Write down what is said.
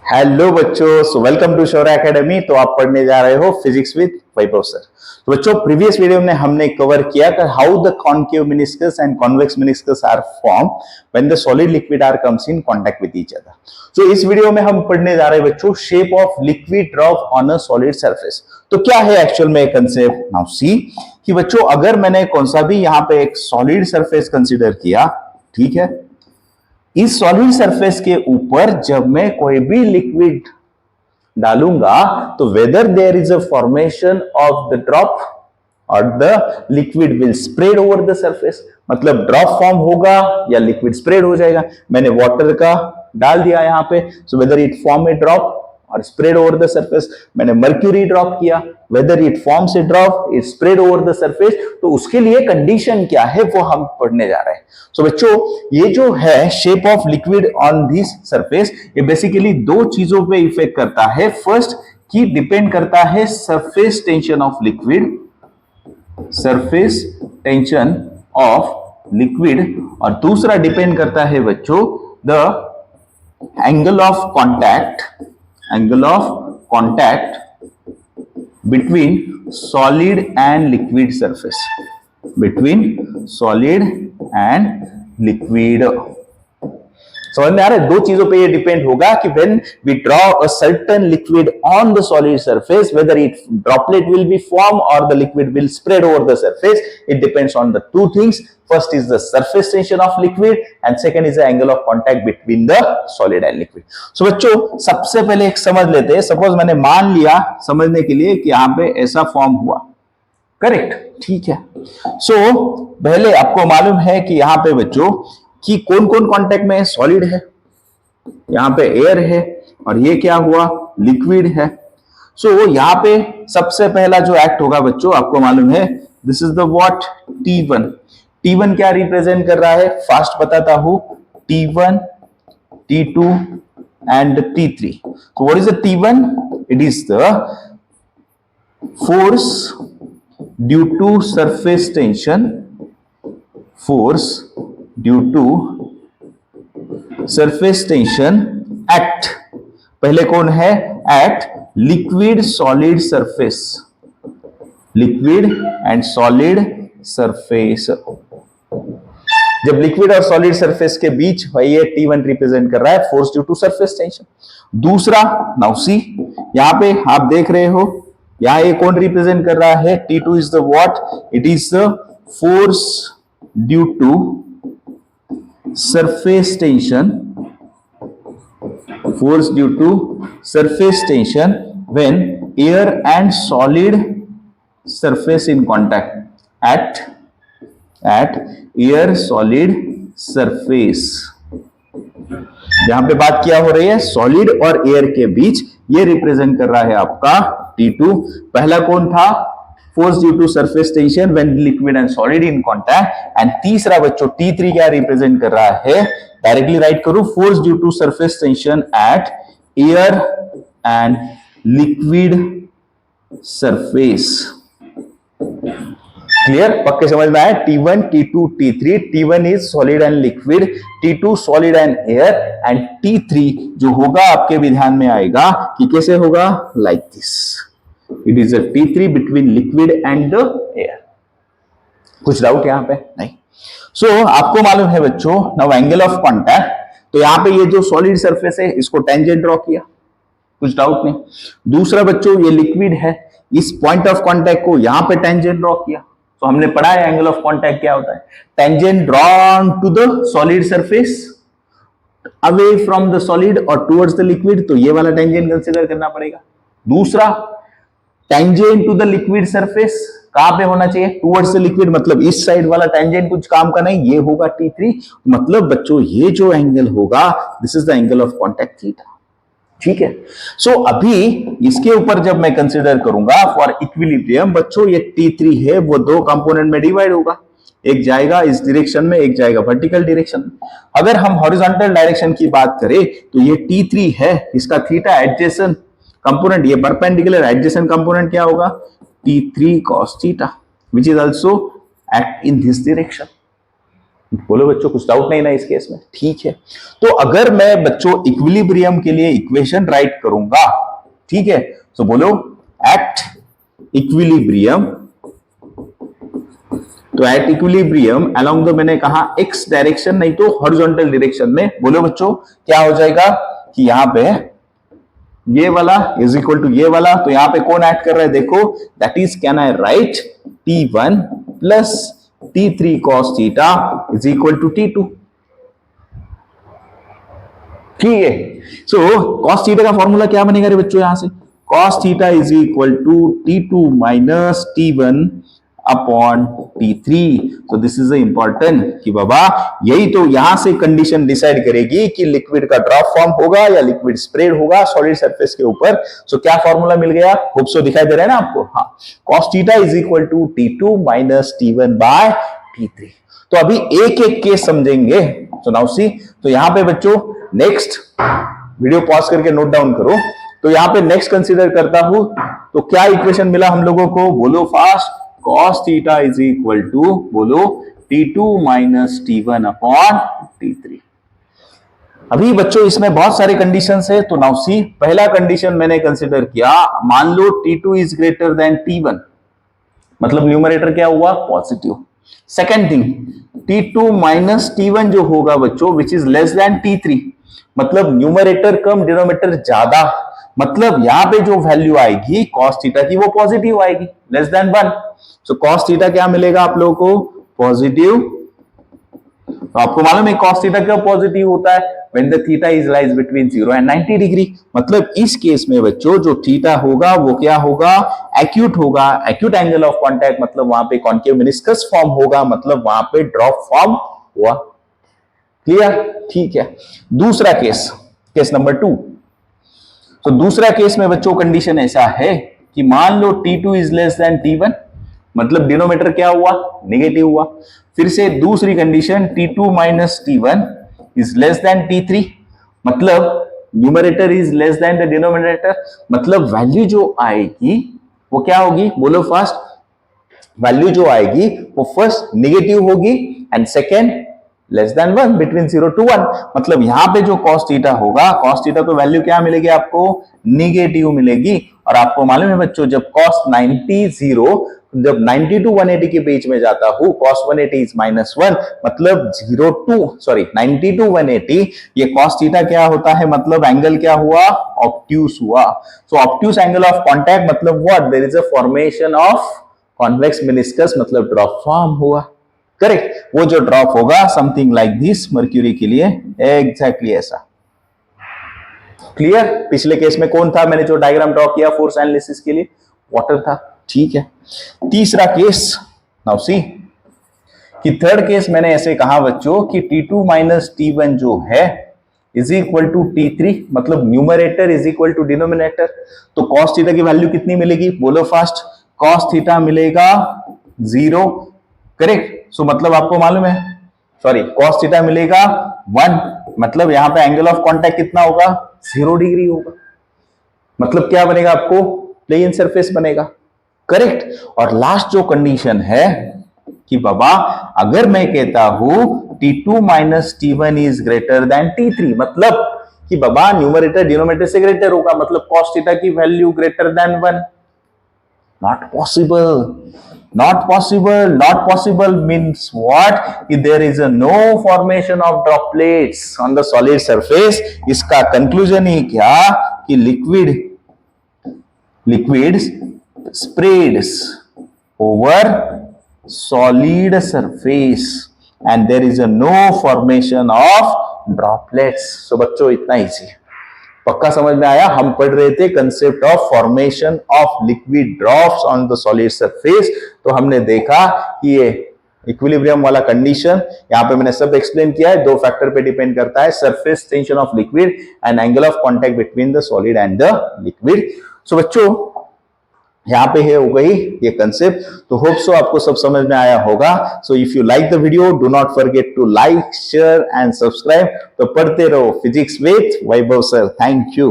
Hello बच्चों, so welcome to Shaurya academy. तो आप पढ़ने जा रहे हो फिजिक्स विद वैभव सर। तो बच्चों, प्रीवियस वीडियो में हमने कवर किया कि how the concave meniscus and convex meniscus are form when the solid liquid are comes in contact with each other. So इस वीडियो में हम पढ़ने जा रहे हैं बच्चों shape of liquid drop on a solid surface. तो क्या है एक्चुअल में कंसेप्ट? नाउ सी कि बच्चों, अगर मैंने कौन सा भी यहाँ पे एक सॉलिड सरफेस कंसिडर किया, ठीक है, इस सॉलिड सरफेस के ऊपर जब मैं कोई भी लिक्विड डालूंगा तो whether there is a formation of the drop और the liquid will spread over the surface, मतलब ड्रॉप फॉर्म होगा या लिक्विड स्प्रेड हो जाएगा। मैंने वाटर का डाल दिया यहां पे, so whether it form A drop और स्प्रेड ओवर द सरफेस। मैंने मर्क्यूरी ड्रॉप किया, whether it forms a drop, it spread over the surface. तो उसके लिए कंडीशन क्या है वो हम पढ़ने जा रहे हैं। सो बच्चों, ये जो है shape of liquid on this surface, ये बेसिकली दो चीजों पे इफेक्ट करता है। फर्स्ट की डिपेंड करता है surface tension of liquid, surface tension of liquid, और दूसरा डिपेंड करता है बच्चों the angle of contact, angle of contact between solid and liquid surface, between solid and liquid. समझ में आ रहा है? दो चीजों पे ये डिपेंड होगा कि when we draw a certain liquid on the solid surface, whether it droplet will be form और the liquid will spread over the surface. It depends on the two things, first is the surface tension of liquid and second is the angle of contact between the solid and liquid. So बच्चों, सबसे पहले एक समझ लेते हैं। Suppose मैंने मान लिया समझने के लिए कि यहां पे ऐसा फॉर्म हुआ, करेक्ट, ठीक है। सो पहले आपको मालूम है कि यहां पे बच्चों कि कौन कौन कांटेक्ट में है? सॉलिड है, यहां पे एयर है, और ये क्या हुआ? लिक्विड है। सो यहां पे सबसे पहला जो एक्ट होगा बच्चों, आपको मालूम है, this is the what? T1। T1 क्या रिप्रेजेंट कर रहा है? फास्ट बताता हूं, T1, T2 and T3। So what is the T1? It is the force due to surface tension, force due to surface tension at, पहले कौन है? at liquid solid surface, liquid and solid surface। जब liquid और solid surface के बीच ये T1 represent कर रहा है force due to surface tension. दूसरा, नाउ सी, यहां पे आप देख रहे हो, यहां ये कौन रिप्रेजेंट कर रहा है? T2 is the what? It is the force due to surface tension, force due to surface tension when air and solid surface in contact at air solid surface। यहां पे बात क्या हो रही है? सॉलिड और एयर के बीच। ये रिप्रेजेंट कर रहा है आपका T2। पहला कौन था? Force due to surface tension when liquid and solid in contact. And तीसरा बच्चों T3 क्या रिप्रेजेंट कर रहा है? डायरेक्टली राइट करो, force due to surface tension at air and liquid surface. Clear? पक्के समझ में आया? T1, T2, T3। T1 is solid and liquid, T2 solid and air, and T3 जो होगा आपके भी ध्यान में आएगा कि कैसे होगा, like this. It is a T3 between liquid and the air। कुछ डाउट यहां पे? नहीं। सो आपको मालूम है बच्चों, नाउ एंगल ऑफ कांटेक्ट, तो यहां पे ये जो सॉलिड सरफेस है इसको टेंजेंट ड्रॉ किया, कुछ डाउट नहीं। दूसरा बच्चों, ये लिक्विड है, इस पॉइंट ऑफ कांटेक्ट को यहां पे टेंजेंट ड्रॉ किया। तो हमने पढ़ा है एंगल ऑफ कांटेक्ट क्या होता है? Tangent drawn to the solid surface away from the solid और टुवर्ड्स द लिक्विड, तो ये वाला टेंजेंट कंसीडर करना पड़ेगा। दूसरा, tangent to the liquid surface कहां पे होना चाहिए? टुवर्ड्स द लिक्विड, मतलब इस साइड वाला टेंजेंट कुछ काम का नहीं, ये होगा T3। मतलब बच्चों ये जो एंगल होगा, this is the angle of contact theta, ठीक है। सो अभी इसके ऊपर जब मैं कंसीडर करूंगा फॉर इक्विलिब्रियम, बच्चों ये T3 है वो दो कंपोनेंट में डिवाइड होगा, एक जाएगा इस डायरेक्शन में, एक जाएगा वर्टिकल डायरेक्शन में। अगर हम हॉरिजॉन्टल डायरेक्शन की बात करें तो ये T3 है, इसका थीटा एडजेसेंट कंपोनेंट, ये परपेंडिकुलर एडजेसेंट कंपोनेंट क्या होगा? T3 cos theta, which is also act in this direction। बोलो बच्चों, कुछ डाउट नहीं ना इस केस में? ठीक है, तो अगर मैं बच्चों इक्विलिब्रियम के लिए इक्वेशन राइट करूंगा, ठीक है, तो बोलो एट इक्विलिब्रियम, तो एट इक्विलिब्रियम अलोंग द, मैंने कहा एक्स डायरेक्शन नहीं तो हॉरिजॉन्टल डायरेक्शन में, बोलो बच्चों क्या हो जाएगा कि यहां पे ये वाला इज इक्वल टू ये वाला, तो यहां पे कौन ऐड कर रहा है देखो, that is can I write T1 plus T3 cos theta is equal to T2। ठीक है, सो cos थीटा का फॉर्मूला क्या बनेगा रे बच्चों, यहां से cos theta is equal to T2 minus T1 upon T3। तो दिस इज इंपॉर्टेंट कि बाबा यही तो यहां से कंडीशन डिसाइड करेगी कि लिक्विड का ड्रॉप फॉर्म होगा या लिक्विड स्प्रेड होगा सॉलिड सरफेस के ऊपर। सो क्या फॉर्मूला मिल गया, होप सो दिखाई दे रहा है ना आपको? हाँ, cos theta is equal to T2 minus T1 by T3। तो अभी एक एक केस समझेंगे। सो नाउ सी, तो यहां पे बच्चों नेक्स्ट वीडियो पॉज करके नोट डाउन करो। तो यहां पे नेक्स्ट कंसीडर करता हूं, तो क्या इक्वेशन मिला हम लोगों को, बोलो fast, cos theta is equal to, बोलो T2 minus T1 upon T3। अभी बच्चों इसमें बहुत सारे कंडीशंस है, तो नाउ सी, पहला कंडीशन मैंने कंसीडर किया, मान लो T2 is greater than T1, मतलब न्यूमरेटर क्या हुआ, positive. Second thing, T2 minus T1 जो होगा बच्चों which is less than T3, मतलब न्यूमरेटर कम डिनोमिनेटर ज्यादा, मतलब यहां पे जो वैल्यू आएगी cos थीटा की वो पॉजिटिव आएगी, लेस देन 1। सो cos थीटा क्या मिलेगा आप लोगों को, पॉजिटिव। तो आपको मालूम है cos थीटा क्यों पॉजिटिव होता है, when the theta is lies between 0 and 90 degree. मतलब इस केस में बच्चों जो थीटा होगा वो क्या होगा, एक्यूट होगा, एक्यूट एंगल ऑफ कांटेक्ट, मतलब वहां पे कॉन्केव मेनिस्कस फॉर्म होगा, मतलब वहां पे ड्रॉप फॉर्म हुआ। क्लियर? ठीक है, दूसरा केस, केस नंबर 2। तो दूसरा केस में बच्चों कंडीशन ऐसा है कि मान लो T2 is less than T1, मतलब डिनोमिनेटर क्या हुआ, नेगेटिव हुआ। फिर से दूसरी condition, T2 minus T1 is less than T3, मतलब numerator is less than the denominator, मतलब वैल्यू जो आएगी वो क्या होगी, बोलो फास्ट, वैल्यू जो आएगी वो फर्स्ट नेगेटिव होगी and second less than 1, between 0 to 1। मतलब यहां पे जो cos थीटा होगा, cos थीटा को वैल्यू क्या मिलेगी आपको, नेगेटिव मिलेगी। और आपको मालूम है बच्चों जब cos 90 to 180 के बीच में जाता हूं, cos 180 इज -1, मतलब 90 to 180, ये cos थीटा क्या होता है, मतलब एंगल क्या हुआ, ऑब्ट्यूस हुआ। So obtuse angle of contact मतलब what, there is a formation of convex meniscus, मतलब ड्रॉप फॉर्म हुआ। करेक्ट, वो जो ड्रॉप होगा समथिंग लाइक दिस, मर्क्यूरी के लिए एग्जैक्टली ऐसा। क्लियर? पिछले केस में कौन था, मैंने जो डायग्राम ड्रॉ किया फोर्स एनालिसिस के लिए, वाटर था। ठीक है, तीसरा केस, नाउ सी, कि थर्ड केस मैंने ऐसे कहा बच्चों कि T2 माइनस T1 जो है इज इक्वल टू T3, मतलब numerator is equal to denominator. तो cos थीटा की वैल्यू कितनी मिलेगी, बोलो फास्ट, cos थीटा मिलेगा 0। करेक्ट, सो मतलब आपको मालूम है, सॉरी, cos थीटा मिलेगा 1, मतलब यहां पे एंगल ऑफ कांटेक्ट कितना होगा, 0 डिग्री होगा, मतलब क्या बनेगा आपको, प्लेन सरफेस बनेगा। करेक्ट, और लास्ट जो कंडीशन है कि बाबा अगर मैं कहता हूं T2 minus T1 is greater than T3, मतलब कि बाबा न्यूमरेटर डिनोमिनेटर से ग्रेटर होगा, मतलब cos थीटा की value greater than 1। Not possible. Not possible. Not possible means what? If there is a no formation of droplets on the solid surface. इसका conclusion ही क्या कि liquid spreads over solid surface and there is a no formation of droplets. So बच्चों इतना ही सी पक्का समझ में आया। हम पढ़ रहे थे concept of formation of liquid drops on the solid surface, तो हमने देखा कि ये इक्विलिब्रियम वाला कंडीशन यहां पे मैंने सब एक्सप्लेन किया है, दो फैक्टर पे डिपेंड करता है, surface tension of liquid and angle of contact between the solid and the liquid. So बच्चों यहां पे है हो गई ये कंसेप्ट, तो होप सो आपको सब समझ में आया होगा। So if you like the video do not forget to like, share and subscribe. तो पढ़ते रहो physics with Vaibhav sir. Thank you.